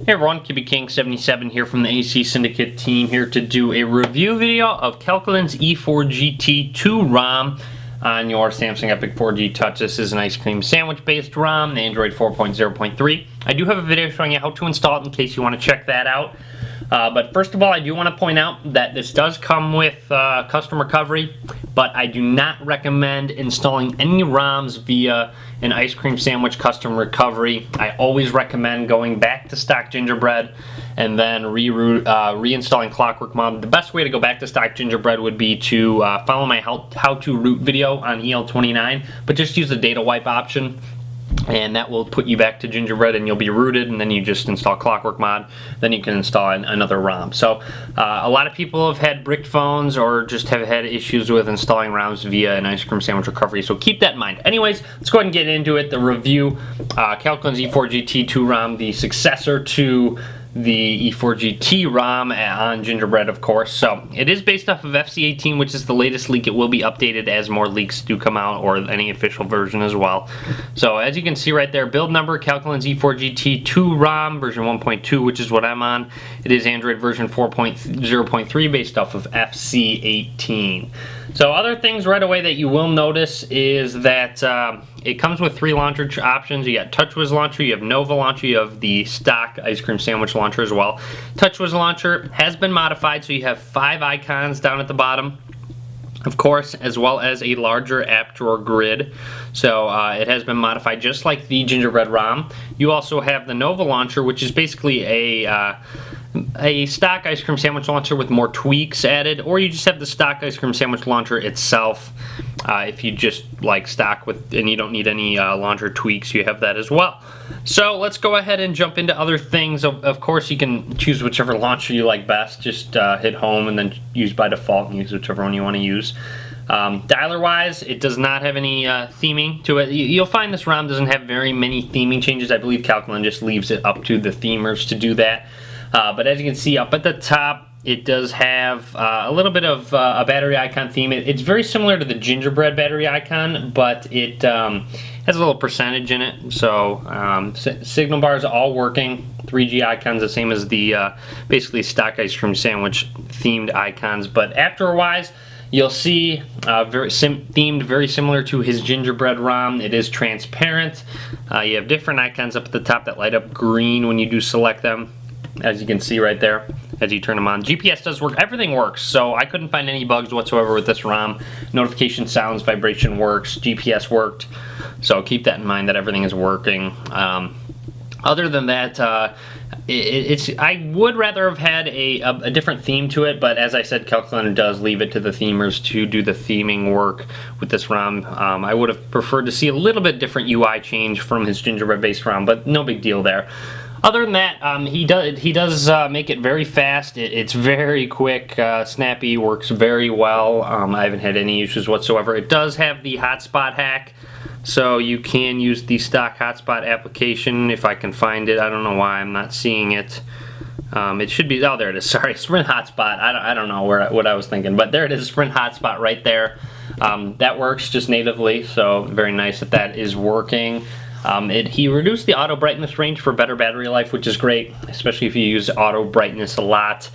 Hey everyone, King77 here from the AC Syndicate team here to do a review video of Calkulin's E4GT 2 ROM on your Samsung Epic 4G Touch. This is an ice cream sandwich based ROM, the Android 4.0.3. I do have a video showing you how to install it in case you want to check that out. But first of all, I do want to point out that this does come with custom recovery, but I do not recommend installing any ROMs via an ice cream sandwich custom recovery. I always recommend going back to stock Gingerbread and then reinstalling Clockwork Mod. The best way to go back to stock Gingerbread would be to follow my how to root video on EL29, but just use the data wipe option, and that will put you back to Gingerbread and you'll be rooted, and then you just install Clockwork Mod, then you can install another ROM. So a lot of people have had bricked phones or just have had issues with installing ROMs via an ice cream sandwich recovery, so keep that in mind. Anyways, let's go ahead and get into it. The review, Calkulin's E4GT 2 ROM, the successor to the E4GT ROM on Gingerbread, of course. So it is based off of FC18, which is the latest leak. It will be updated as more leaks do come out, or any official version as well. So as you can see right there, build number, Calkulin's E4GT 2 ROM, version 1.2, which is what I'm on. It is Android version 4.0.3 based off of FC18. So other things right away that you will notice is that it comes with 3 launcher options. You got TouchWiz launcher, you have Nova launcher, you have the stock ice cream sandwich launcher as well. TouchWiz launcher has been modified, so you have 5 icons down at the bottom, of course, as well as a larger app drawer grid. So it has been modified just like the Gingerbread ROM. You also have the Nova launcher, which is basically a stock ice cream sandwich launcher with more tweaks added, or you just have the stock ice cream sandwich launcher itself. If you just like stock with and you don't need any launcher tweaks, you have that as well. So let's go ahead and jump into other things. Of course, you can choose whichever launcher you like best. Just hit home and then use by default and use whichever one you want to use. Dialer wise, it does not have any theming to it. You'll find this ROM doesn't have very many theming changes. I believe Calkulin just leaves it up to the themers to do that. But as you can see up at the top, it does have a little bit of a battery icon theme. It's very similar to the Gingerbread battery icon, but it has a little percentage in it. So signal bars all working. 3G icons the same as the basically stock ice cream sandwich themed icons. But afterwise, you'll see themed very similar to his Gingerbread ROM. It is transparent. You have different icons up at the top that light up green when you do select them, as you can see right there as you turn them on. GPS does work. Everything works, so I couldn't find any bugs whatsoever with this ROM. Notification sounds, vibration works, GPS worked, so keep that in mind that everything is working. Other than that, I would rather have had a different theme to it, but as I said, Calkulin does leave it to the themers to do the theming work with this ROM. I would have preferred to see a little bit different UI change from his Gingerbread based ROM, but no big deal there. Other than that, he does make it very fast. It's very quick, snappy, works very well. I haven't had any issues whatsoever. It does have the hotspot hack, so you can use the stock hotspot application if I can find it. I don't know why I'm not seeing it. It should be, oh, there it is. Sorry, Sprint hotspot. I don't know what I was thinking, but there it is, Sprint hotspot right there. That works just natively, so very nice that is working. He reduced the auto brightness range for better battery life, which is great, especially if you use auto brightness a lot.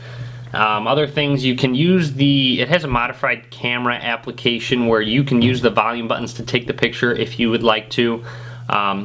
Other things, you can use it has a modified camera application where you can use the volume buttons to take the picture if you would like to.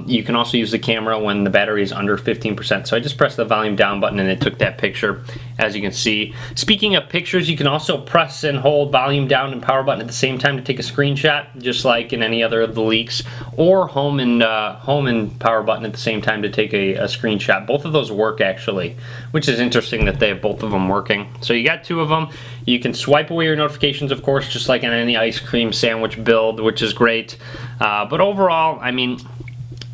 You can also use the camera when the battery is under 15%. So I just pressed the volume down button and it took that picture, as you can see. Speaking of pictures, you can also press and hold volume down and power button at the same time to take a screenshot, just like in any other of the leaks, or home and power button at the same time to take a screenshot. Both of those work actually, which is interesting that they have both of them working. So you got 2 of them. You can swipe away your notifications, of course, just like in any ice cream sandwich build, which is great. But overall, I mean,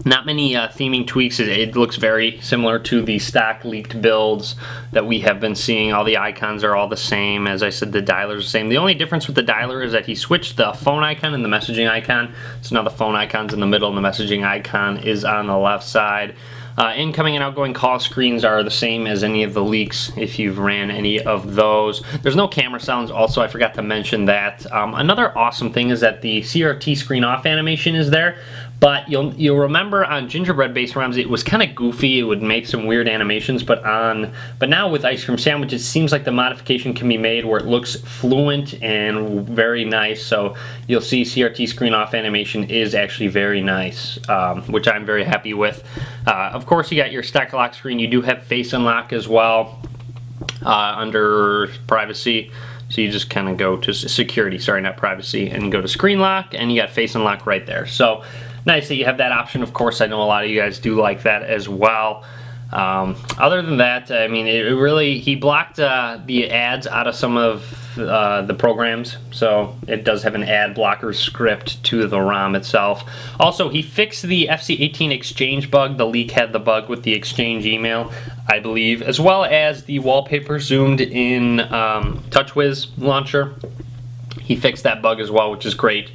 not many theming tweaks. It looks very similar to the stock leaked builds that we have been seeing. All the icons are all the same. As I said, the dialer is the same. The only difference with the dialer is that he switched the phone icon and the messaging icon. So now the phone icon's in the middle and the messaging icon is on the left side. Incoming and outgoing call screens are the same as any of the leaks if you've ran any of those. There's no camera sounds also, I forgot to mention that. Another awesome thing is that the CRT screen off animation is there, But you'll remember on gingerbread based ROMs it was kind of goofy. It would make some weird animations, but now with Ice Cream Sandwich it seems like the modification can be made where it looks fluent and very nice. So you'll see CRT Screen Off animation is actually very nice, which I'm very happy with. Of course, you got your stack lock screen. You do have face unlock as well under privacy. So you just kind of go to security, sorry, not privacy, and go to screen lock, and you got face unlock right there. So nice that you have that option. Of course, I know a lot of you guys do like that as well. Other than that, I mean, he blocked the ads out of some of the programs, so it does have an ad blocker script to the ROM itself. Also, he fixed the FC18 exchange bug. The leak had the bug with the exchange email, I believe, as well as the wallpaper zoomed in TouchWiz launcher. He fixed that bug as well, which is great.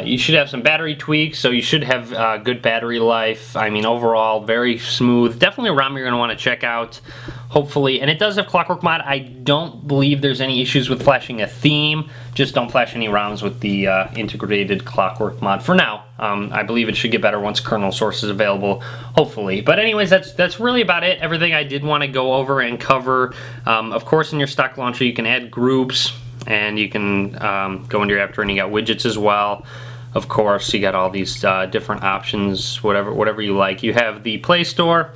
You should have some battery tweaks, so you should have good battery life. I mean, overall, very smooth. Definitely a ROM you're going to want to check out, hopefully. And it does have Clockwork Mod. I don't believe there's any issues with flashing a theme. Just don't flash any ROMs with the integrated Clockwork Mod for now. I believe it should get better once kernel source is available, hopefully. But anyways, that's really about it. Everything I did want to go over and cover. Of course, in your stock launcher, you can add groups, and you can go into your app drawer and you got widgets as well. Of course, you got all these different options, whatever you like. You have the Play Store.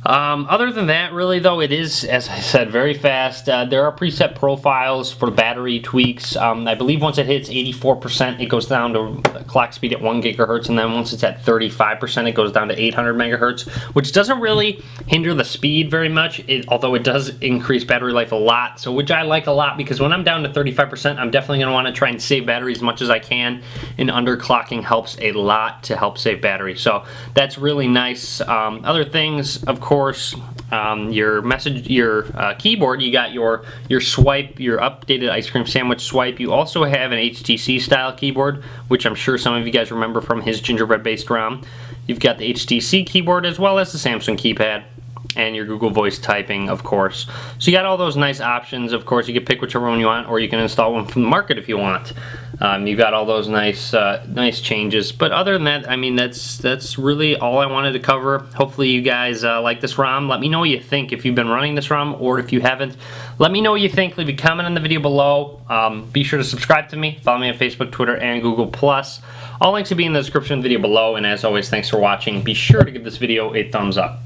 Other than that, really though, it is, as I said, very fast. There are preset profiles for battery tweaks. I believe once it hits 84%, it goes down to clock speed at 1 gigahertz, and then once it's at 35%, it goes down to 800 megahertz, which doesn't really hinder the speed very much, although it does increase battery life a lot, so which I like a lot, because when I'm down to 35%, I'm definitely going to want to try and save battery as much as I can, and underclocking helps a lot to help save battery, so that's really nice. Other things, of course, your keyboard, you got your swipe, your updated Ice Cream Sandwich swipe. You also have an HTC style keyboard, which I'm sure some of you guys remember from his gingerbread based ROM. You've got the HTC keyboard as well as the Samsung keypad, and your Google Voice typing, of course. So you got all those nice options. Of course, you can pick whichever one you want, or you can install one from the market if you want. You've got all those nice changes. But other than that, I mean, that's really all I wanted to cover. Hopefully you guys like this ROM. Let me know what you think if you've been running this ROM, or if you haven't. Let me know what you think. Leave a comment in the video below. Be sure to subscribe to me. Follow me on Facebook, Twitter, and Google+. All links will be in the description of the video below. And as always, thanks for watching. Be sure to give this video a thumbs up.